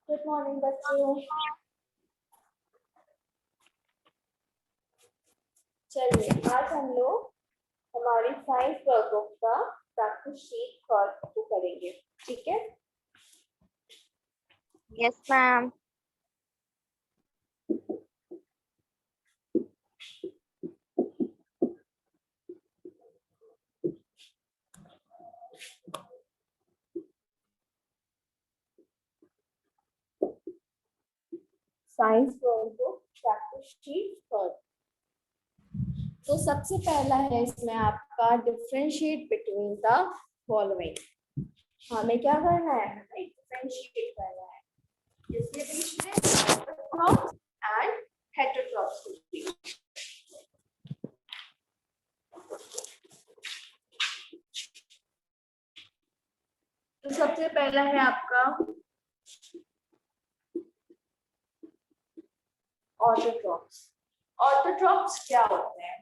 Good morning बच्चों। चलिए आज हम लोग हमारी साइंस वर्कबुक का प्रैक्टिस शीट को करेंगे, ठीक है। Yes ma'am. Science workbook practice sheet पर तो सबसे पहला है इसमें आपका डिफरेंशिएट बिटवीन द फॉलोइंग। हमें क्या करना है, हमें डिफरेंशिएट करना है इसके बीच में ऑटोट्रॉप्स एंड हेटेरोट्रॉप्स के बीच। तो सबसे पहला है आपका ऑटोट्रॉप्स। ऑटोट्रॉप्स क्या होते हैं?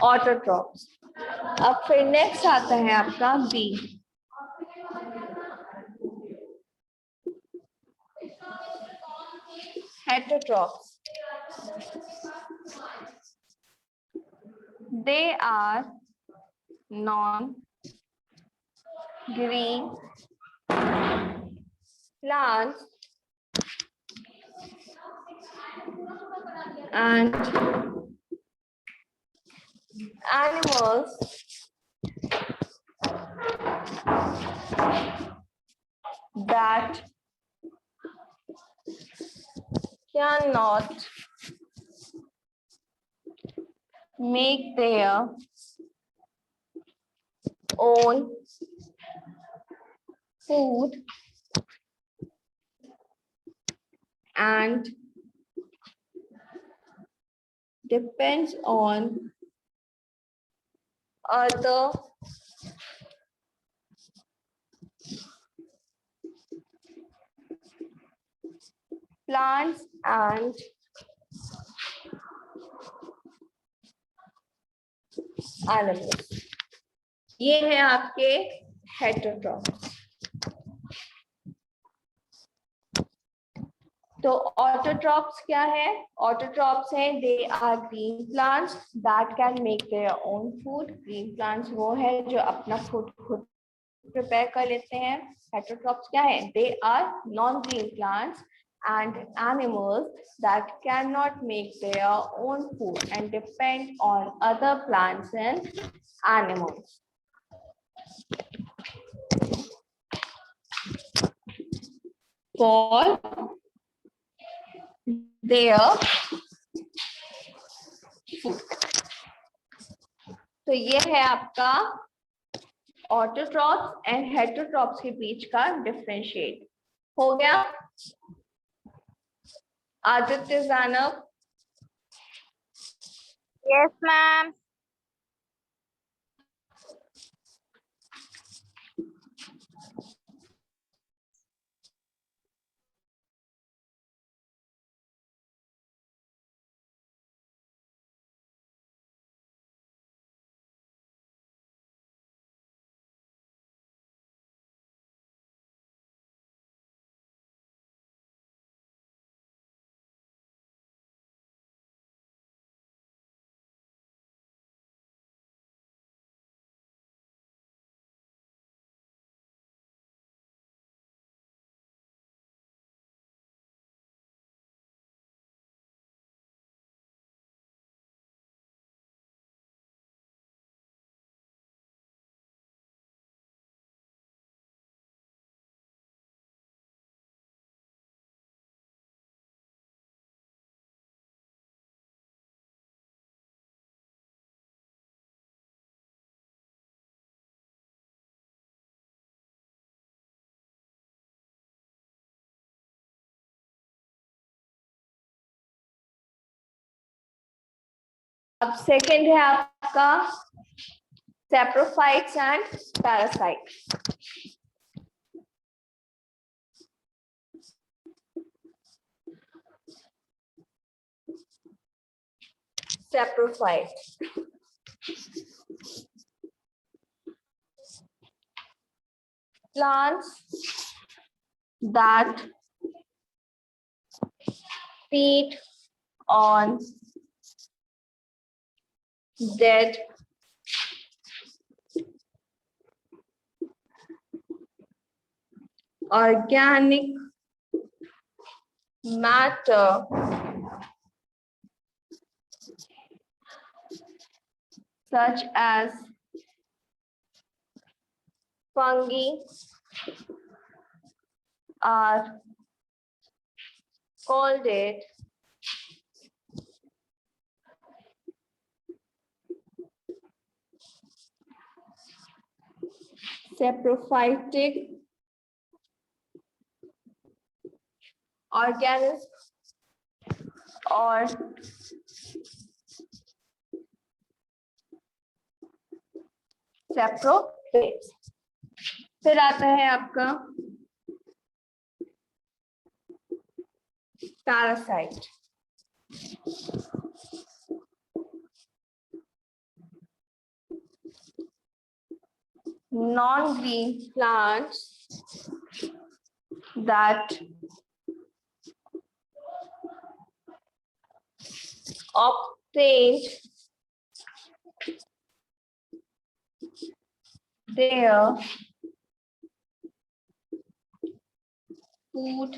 ऑटोट्रॉप्स। अब फिर नेक्स्ट आता है आपका B, heterotrophs. They are non green plants and animals that cannot make their own food and depends on other plants and animals। ये है आपके हेटेरोट्रॉप्स। तो ऑटोट्रॉप्स क्या है? ऑटोट्रॉप्स है they are green plants that can make their own food. Green plants वो है जो अपना फूड खुद प्रिपेयर कर लेते हैं। हेटेरोट्रॉप्स क्या है? They are non green plants and animals that cannot make their own food and depend on other plants and animals. For their food. तो ये है आपका ऑटोट्रॉप्स एंड हेटेरोट्रॉप्स के बीच का डिफरेंशिएट हो गया। आदित्य जानव। Yes ma'am. अब सेकंड है आपका saprophytes and parasites. Saprophyte. Plants that feed on dead organic matter such as fungi are called it saprophytic organisms और सैप्रोफाइट्स। फिर आता है आपका parasite. Non-green plants that obtained their food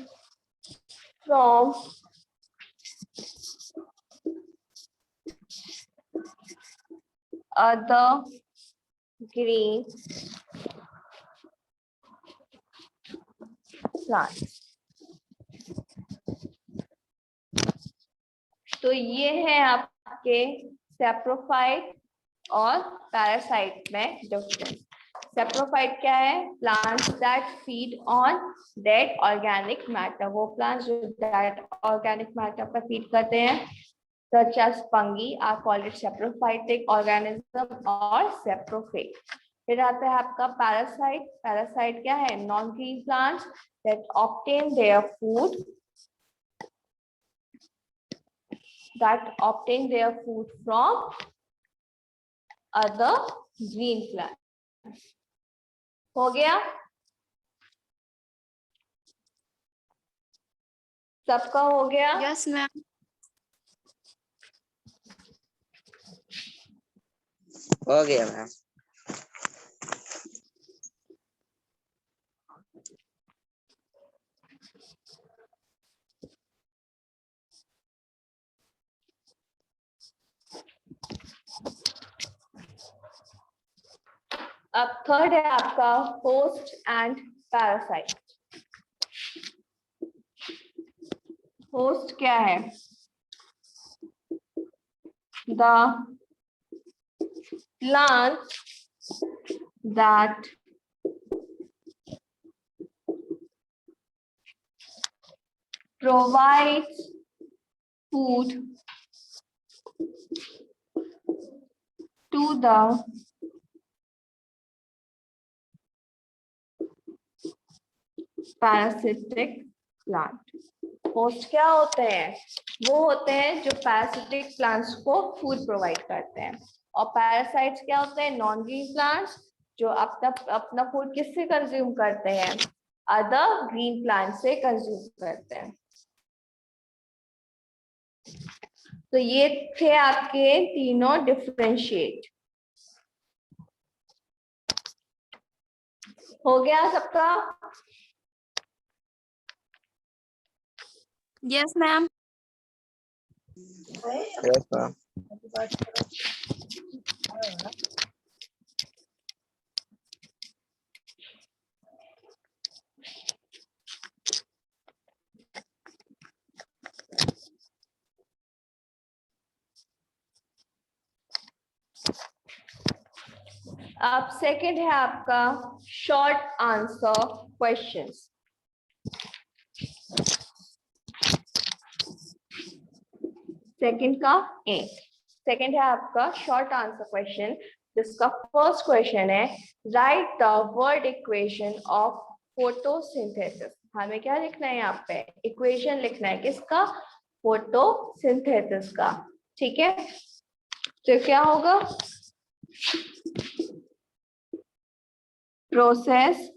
from other green plants। तो ये है आपके saprophyte और पैरासाइट में डिफरेंस। सैप्रोफाइट क्या है? Plants that feed on dead organic matter. वो प्लांट्स जो डेड ऑर्गेनिक मैटर पर फीड करते हैं, such as fungi are called it saprophytic organism और saprophyte। फिर आता है आपका पैरासाइट। पैरासाइट क्या है? Non green plants that obtain their food from other green plants। हो गया? सबका हो गया? Yes, ma'am. हो गया मैम। अब थर्ड है आपका होस्ट एंड पैरासाइट। होस्ट क्या है? The plant that provides food to the parasitic plant। Host क्या होते हैं? वो होते हैं जो पैरासिटिक प्लांट्स को फूड प्रोवाइड करते हैं। और पैरासाइट्स क्या होते हैं? नॉन ग्रीन प्लांट्स जो अपना फूड किससे कंज्यूम करते हैं? अदर ग्रीन प्लांट से कंज्यूम करते हैं। तो ये थे आपके तीनों डिफरेंशिएट। हो गया सबका? Yes, ma'am. Yes ma'am. अब सेकंड है आपका शॉर्ट आंसर क्वेश्चंस। सेकंड का ए, सेकंड है आपका शॉर्ट आंसर क्वेश्चन, जिसका फर्स्ट क्वेश्चन है right the word equation of photosynthesis. हमें क्या लिखना है यहाँ पे, इक्वेशन लिखना है किसका, फोटोसिंथेसिस का। ठीक है, तो क्या होगा, process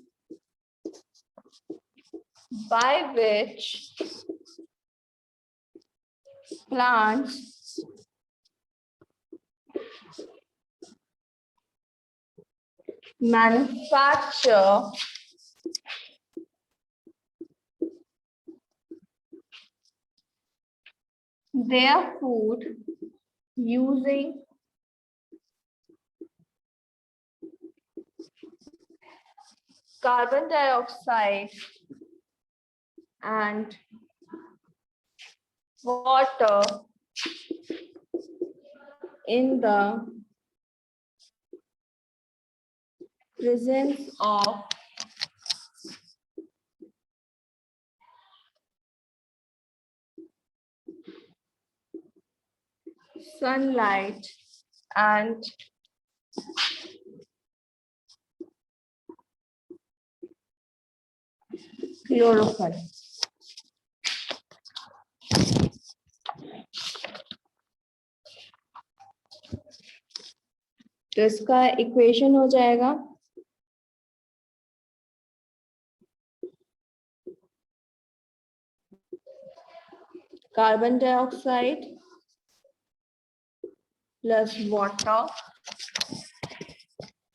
by which plants manufacture their food using carbon dioxide and water in the presence of sunlight and chlorophyll। तो इसका इक्वेशन हो जाएगा carbon dioxide plus water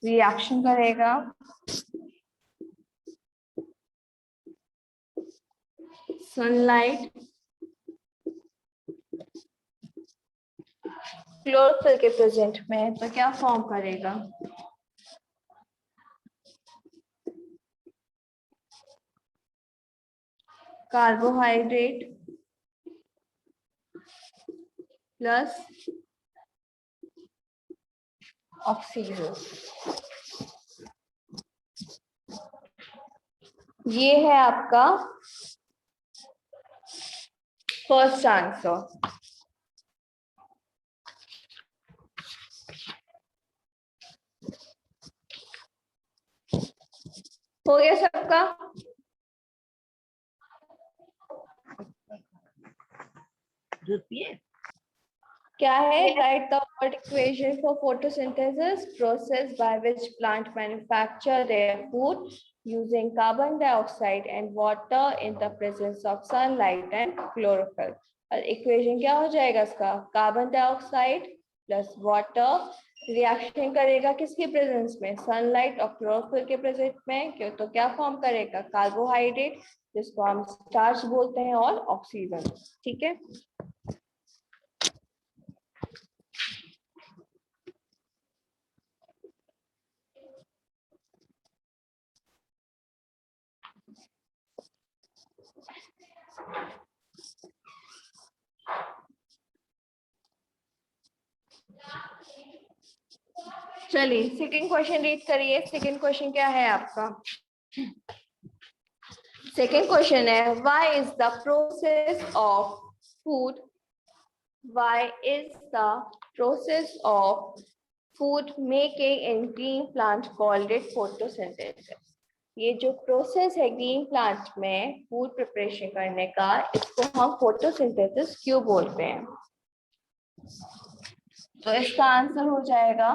reaction करेगा सनलाइट क्लोरोफिल के प्रेजेंट में, तो क्या फॉर्म करेगा, कार्बोहाइड्रेट प्लस ऑक्सीजन। ये है आपका फर्स्ट आंसर। हो गया सबका, क्या है, right the word equation for photosynthesis, process by which plant manufacture their food using carbon dioxide and water in the presence of sunlight and chlorophyll. और इक्वेशन क्या हो जाएगा इसका, carbon dioxide plus water reaction करेगा किसके presence में, sunlight और chlorophyll के प्रेजेंस में, क्यों तो क्या फॉर्म करेगा, कार्बोहाइड्रेट जिसको हम स्टार्च बोलते हैं और ऑक्सीजन। ठीक है, चलिए सेकंड क्वेश्चन रीड करिए। सेकंड क्वेश्चन क्या है आपका, सेकंड क्वेश्चन है why is the process of food, why is the process of food making in green plant called it photosynthesis. ये जो प्रोसेस है ग्रीन प्लांट में फूड प्रिपरेशन करने का, इसको हम फोटोसिंथेसिस क्यों बोलते हैं। तो इसका आंसर हो जाएगा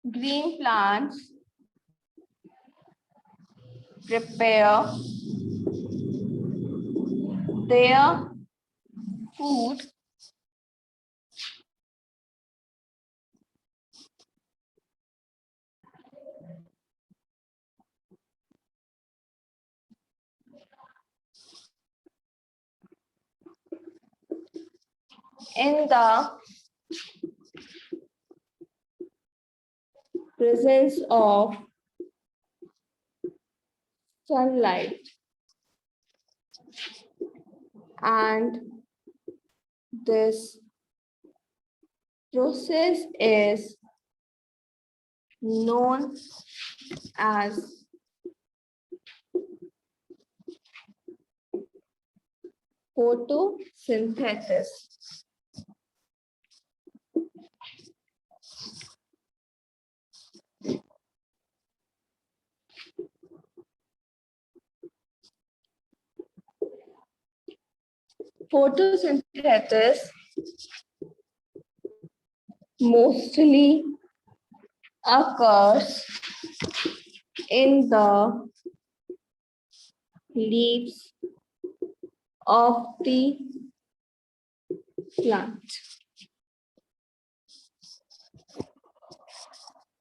green plants prepare their food in the presence of sunlight and this process is known as photosynthesis. Photosynthesis mostly occurs in the leaves of the plant.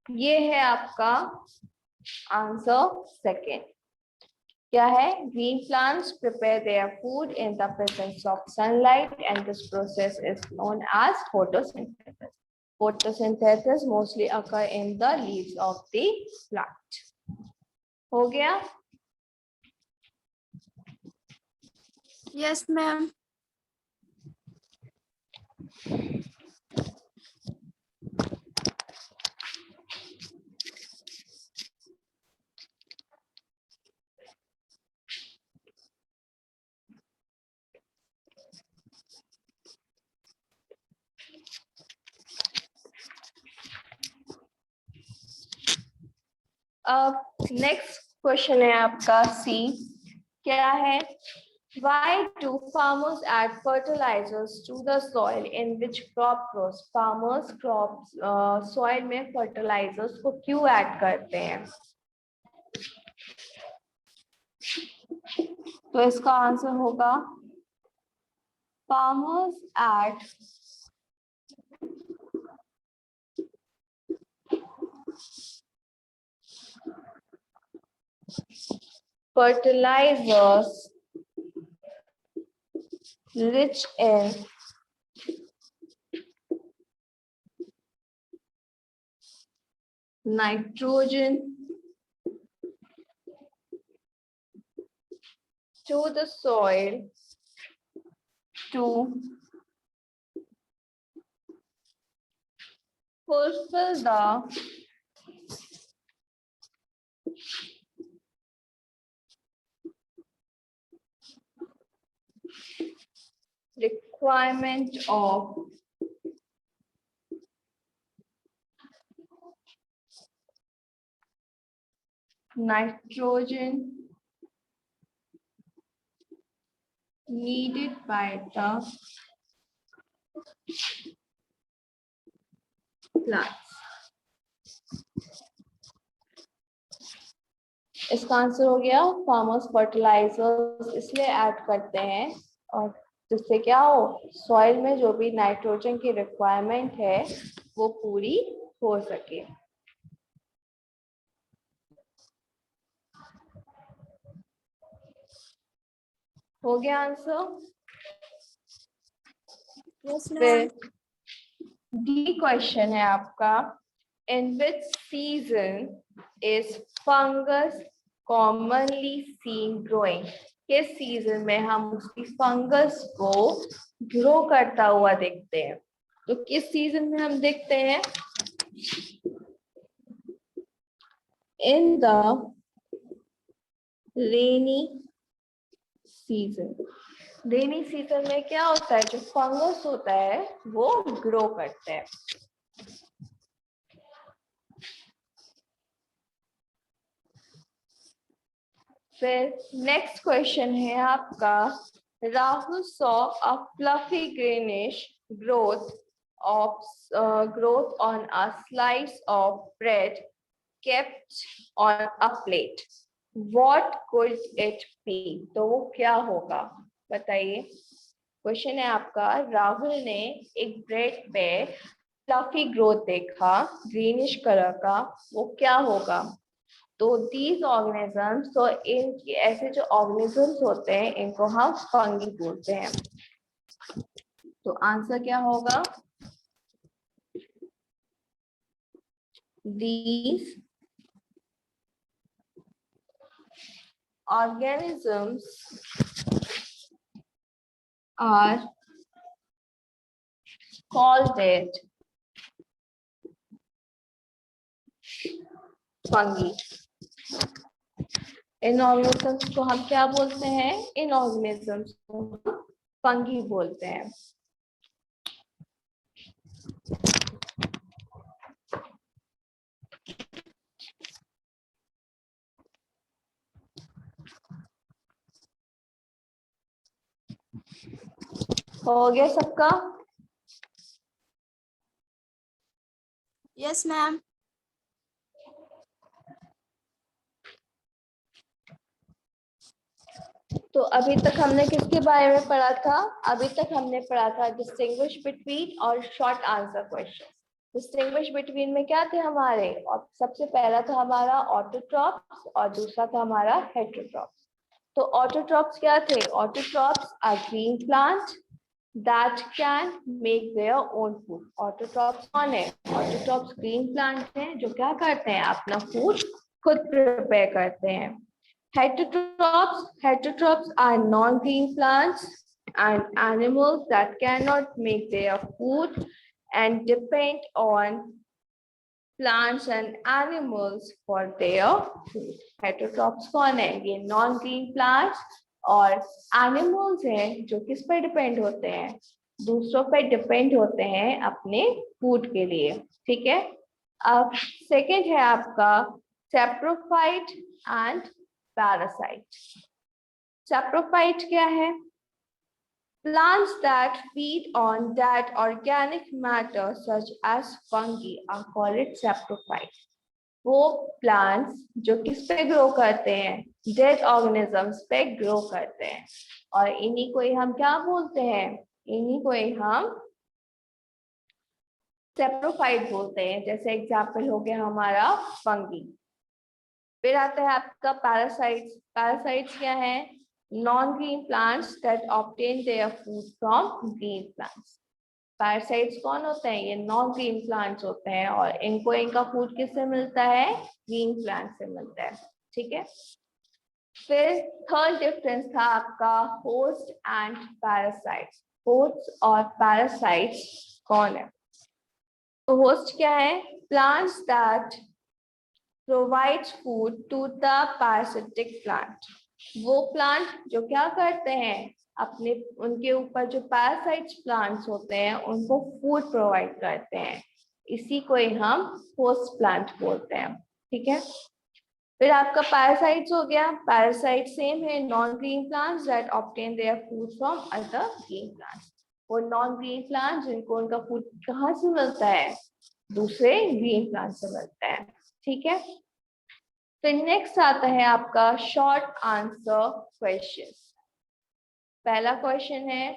ये है आपका आंसर सेकेंड. क्या है? Green plants prepare their food in the presence of sunlight and this process is known as photosynthesis. Photosynthesis mostly occur in the leaves of the plant. हो गया? Yes, ma'am. अब next question है आपका सी. क्या है? Why do farmers add fertilizers to the soil in which crop grows? Farmers crops soil में fertilizers को क्यों ऐड करते हैं? तो इसका आंसर होगा farmers add fertilizers rich in nitrogen to the soil to fulfill the requirement of nitrogen needed by the plants. इसका answer हो गया फार्मर्स फर्टिलाइजर्स इसलिए ऐड करते हैं और जिससे क्या हो, सॉइल में जो भी नाइट्रोजन की रिक्वायरमेंट है वो पूरी हो सके. हो गया आंसर? Yes, फिर ma'am. डी क्वेश्चन है आपका. In which season is fungus commonly seen growing? किस सीजन में हम उसकी फंगस को ग्रो करता हुआ देखते हैं? तो किस सीजन में हम देखते हैं? In the rainy season. Rainy season में क्या होता है, जो फंगस होता है वो ग्रो करता है. फिर नेक्स्ट क्वेश्चन है आपका. Rahul saw a fluffy greenish growth on a slice of bread kept on a plate. What could it be? तो वो क्या होगा बताइए. क्वेश्चन है आपका. राहुल ने एक ब्रेड पे फ्लफी ग्रोथ देखा ग्रीनिश कलर का, वो क्या होगा? तो दीज ऑर्गेनिजम्स, तो इनके ऐसे जो ऑर्गेनिजम्स होते हैं इनको हम फंगी बोलते हैं. तो आंसर क्या होगा? These organisms are called it fungi. In organisms को हम क्या बोलते हैं? इन ऑर्गेनिजम्स को फंगी बोलते हैं। हो गया सबका? Yes ma'am. तो अभी तक हमने किसके बारे में पढ़ा था? अभी तक हमने पढ़ा था डिस्टिंग्विश बिटवीन और short answer question. Distinguish between में क्या थे हमारे? और सबसे पहला था हमारा ऑटोट्रॉप्स और दूसरा था हमारा हेटेरोट्रॉप्स। तो ऑटोट्रॉप्स क्या थे? Autotrophs are green plant that can make their own food. Autotrophs कौन है? ऑटोट्रॉप्स ग्रीन प्लांट हैं जो क्या करते हैं? अपना फूड खुद प्रिपेयर करते हैं। Heterotrophs are non-green plants and animals that cannot make their food and depend on plants and animals for their food. Heterotrophs कौन है? ये non-green plants और एनिमल्स हैं जो किस पे डिपेंड होते हैं? दूसरों पे डिपेंड होते हैं अपने फूड के लिए। ठीक है। अब सेकंड है आपका सैप्रोफाइट एंड पैरासाइट। सैप्रोफाइट क्या है? Plants that feed on that organic matter such as fungi are called saprophytes. वो प्लांट्स जो किस पे ग्रो करते हैं? डेड ऑर्गेनिजम्स पे ग्रो करते हैं और इन्हीं को ही हम क्या बोलते हैं? इन्हीं को ही हम सेप्रोफाइट बोलते हैं। जैसे एग्जाम्पल हो गया हमारा फंगी। फिर आता है आपका पैरासाइट्स। पैरासाइट्स क्या है? Non green plants that obtain their food from green plants. Parasites कौन होते हैं? ये नॉन ग्रीन प्लांट्स होते हैं और इनको इनका फूड किससे मिलता है? ग्रीन प्लांट से मिलता है। ठीक है। फिर थर्ड डिफरेंस था आपका होस्ट एंड पैरासाइट्स। होस्ट और पैरासाइट्स कौन है? तो होस्ट क्या है? Plants that provides food to the parasitic plant. वो प्लांट जो क्या करते हैं? अपने उनके ऊपर जो पैरासाइट्स प्लांट्स होते हैं उनको फूड प्रोवाइड करते हैं। इसी को ही हम होस्ट प्लांट बोलते हैं। ठीक है। फिर आपका पैरासाइट्स हो गया। पैरासाइट सेम है, non green plants that obtain their food from other green plants. वो नॉन ग्रीन प्लांट्स जिनको उनका फूड कहाँ से मिलता है? दूसरे ग्रीन प्लांट से मिलता है। ठीक है। फिर नेक्स्ट आता है आपका शॉर्ट आंसर क्वेश्चन। पहला क्वेश्चन है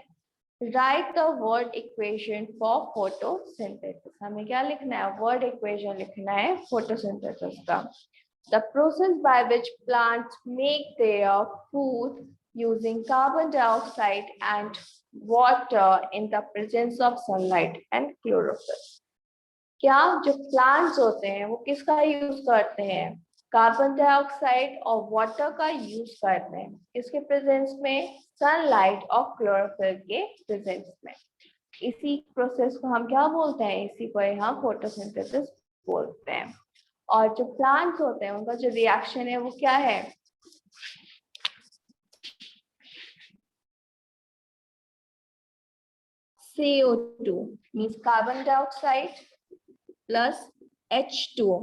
right the word equation for photosynthesis. हमें क्या लिखना है? वर्ड इक्वेशन लिखना है फोटोसिंथेसिस का। The process by which plants make their food using carbon dioxide and water in the presence of sunlight and chlorophyll. क्या जो प्लांट्स होते हैं वो किसका यूज करते हैं? कार्बन डाइऑक्साइड और वाटर का यूज करते हैं। किसके प्रेजेंस में? सनलाइट और क्लोरोफिल के प्रेजेंस में। इसी प्रोसेस को हम क्या बोलते हैं? इसी को हम फोटोसिंथेसिस बोलते हैं। और जो प्लांट्स होते हैं उनका जो रिएक्शन है वो क्या है? CO2 means carbon dioxide plus H2O।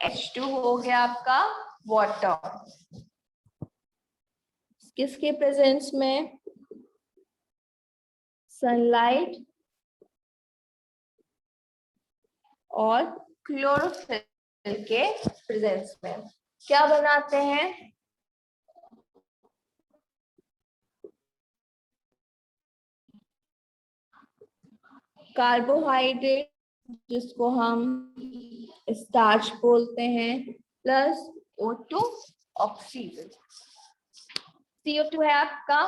H2 हो गया आपका वाटर। किसके प्रेजेंस में? सनलाइट और क्लोरोफिल के प्रेजेंस में क्या बनाते हैं? कार्बोहाइड्रेट जिसको हम स्टार्च बोलते हैं प्लस O2 ऑक्सीजन। CO2 है आपका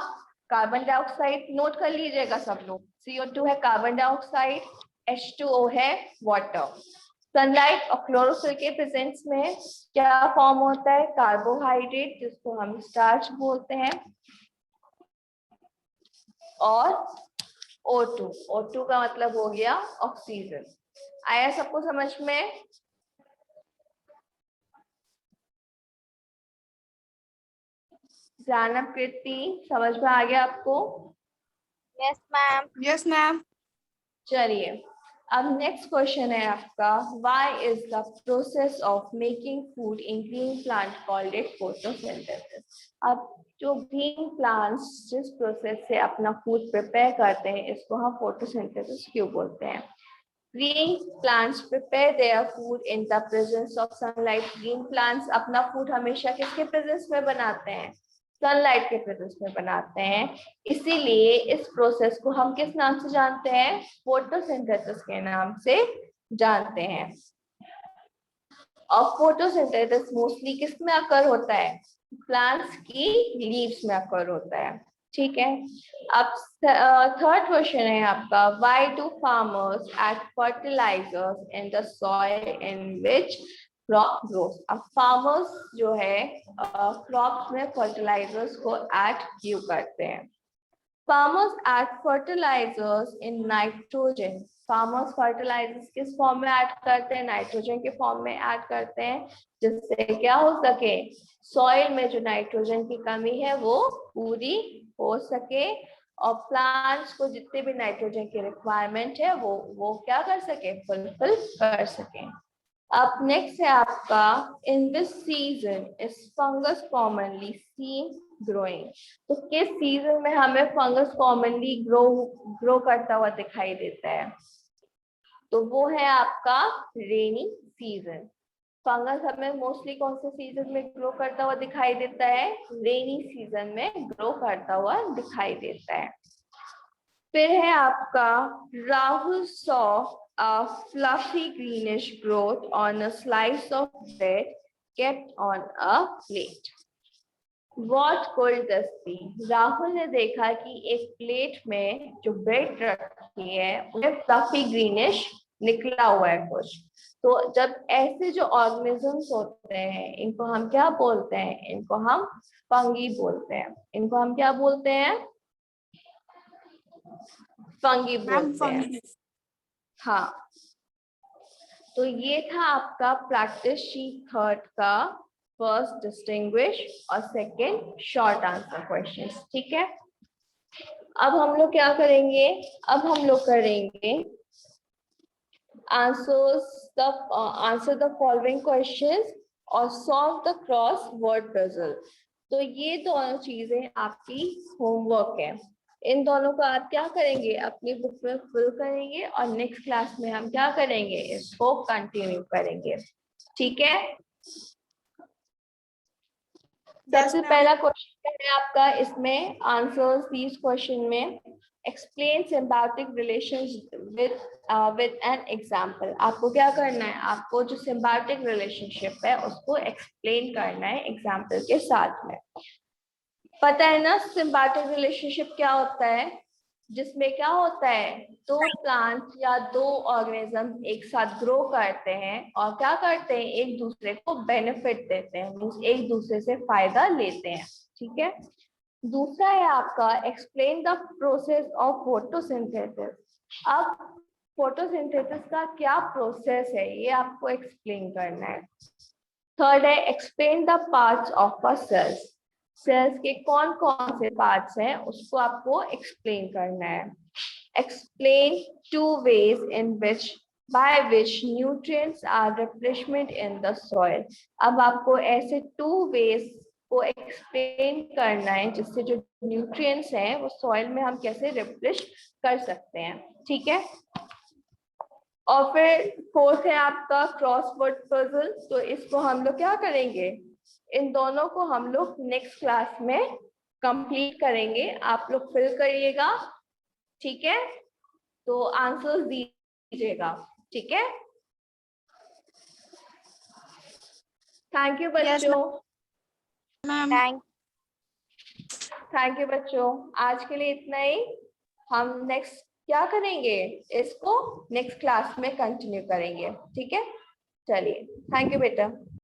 कार्बन डाइऑक्साइड, नोट कर लीजिएगा सब लोग। CO2 है कार्बन डाइऑक्साइड, H2O है वाटर। सनलाइट और क्लोरोफिल के प्रेजेंस में क्या फॉर्म होता है? कार्बोहाइड्रेट जिसको हम स्टार्च बोलते हैं और O2 का मतलब हो गया ऑक्सीजन। आया सबको समझ में? जानब कृति समझ में आ गया आपको? Yes, ma'am. Yes, ma'am. चलिए, अब नेक्स्ट क्वेश्चन है आपका, why is the process of making food in green plant called it photosynthesis. अब जो ग्रीन प्लांट्स जिस प्रोसेस से अपना फूड प्रिपेयर करते हैं इसको हम फोटोसिंथेसिस क्यों बोलते हैं। Green plants prepare their food in the presence of sunlight. Green plants अपना फूड हमेशा किसके प्रेजेंस में बनाते हैं, सनलाइट के प्रेजेंस में बनाते हैं। इसीलिए इस प्रोसेस को हम किस नाम से जानते हैं, फोटोसिंथेसिस के नाम से जानते हैं। और फोटोसिंथेसिस मोस्टली किस में अकर होता है, प्लांट्स की लीव्स में अकर होता है। ठीक है, अब थर्ड क्वेश्चन है आपका, why do farmers add fertilizers in the soil in which crop grows. अब फार्मर्स जो है क्रॉप्स में फर्टिलाइजर्स को ऐड क्यों करते हैं। Farmers add fertilizers in nitrogen. Farmers fertilizers किस फॉर्म में ऐड करते हैं, नाइट्रोजन के फॉर्म में ऐड करते हैं, जिससे क्या हो सके, सॉइल में जो नाइट्रोजन की कमी है वो पूरी हो सके और प्लांट्स को जितने भी नाइट्रोजन की रिक्वायरमेंट है वो क्या कर सके, फुलफिल कर सके। अब नेक्स्ट है आपका, in this season is fungus commonly seen growing. तो किस सीजन में हमें फंगस कॉमनली ग्रो करता हुआ दिखाई देता है, तो वो है आपका रेनी सीजन। फंगस हमें मोस्टली कौन से सीजन में ग्रो करता हुआ दिखाई देता है, रेनी सीजन में ग्रो करता हुआ दिखाई देता है। फिर है आपका, Rahul saw a fluffy greenish growth on a slice of bread kept on a plate. What could this be? Rahul ने देखा कि एक प्लेट में जो ब्रेड रखी है उसमें फ्लफी ग्रीनिश निकला हुआ है कुछ। तो जब ऐसे जो ऑर्गेनिजम्स होते हैं इनको हम क्या बोलते हैं, इनको हम फंगी बोलते हैं। इनको हम क्या बोलते हैं, फंगी बोलते हैं। हाँ, तो ये था आपका प्रैक्टिस शीट थर्ड का फर्स्ट डिस्टिंग्विश और सेकंड शॉर्ट आंसर क्वेश्चंस। ठीक है, अब हम लोग क्या करेंगे, अब हम लोग करेंगे आंसर द फॉलोइंग क्वेश्चंस और solve the cross word puzzle. तो ये दोनों चीजें आपकी होमवर्क है। इन दोनों को आप क्या करेंगे, अपनी बुक में फिल करेंगे और नेक्स्ट क्लास में हम क्या करेंगे, इसको कंटिन्यू करेंगे। ठीक है, सबसे पहला क्वेश्चन है आपका, इसमें आंसर्स दीज क्वेश्चन में, explain symbiotic relations with an example. आपको क्या करना है, आपको जो सिम्बायोटिक रिलेशनशिप है उसको एक्सप्लेन करना है एग्जांपल के साथ में। पता है ना सिम्बायोटिक रिलेशनशिप क्या होता है, जिसमें क्या होता है, दो प्लांट या दो ऑर्गेनिज्म एक साथ ग्रो करते हैं और क्या करते हैं, एक दूसरे को बेनिफिट देते हैं, मींस एक दूसरे से फायदा लेते हैं। ठीक है, दूसरा है आपका, explain the process of photosynthesis. अब फोटोसिंथेसिस का क्या प्रोसेस है ये आपको एक्सप्लेन करना है। थर्ड है, explain the parts of a cells. Cells के कौन कौन से पार्ट्स हैं उसको आपको एक्सप्लेन करना है। Explain two ways in which by which nutrients are replacement in the soil. अब आपको ऐसे टू वेज को एक्सप्लेन करना है जिससे जो न्यूट्रिएंट्स हैं वो सॉइल में हम कैसे रिप्लेस कर सकते हैं। ठीक है, और फिर फोर्थ है आपका क्रॉसवर्ड पजल। तो इसको हम लोग क्या करेंगे, इन दोनों को हम लोग नेक्स्ट क्लास में कंप्लीट करेंगे, आप लोग फिल करिएगा। ठीक है, तो आंसर्स दीजिएगा। ठीक है, थैंक यू बच्चों। थैंक यू बच्चों, आज के लिए इतना ही। हम नेक्स्ट क्या करेंगे, इसको नेक्स्ट क्लास में कंटिन्यू करेंगे। ठीक है, चलिए, थैंक यू बेटा।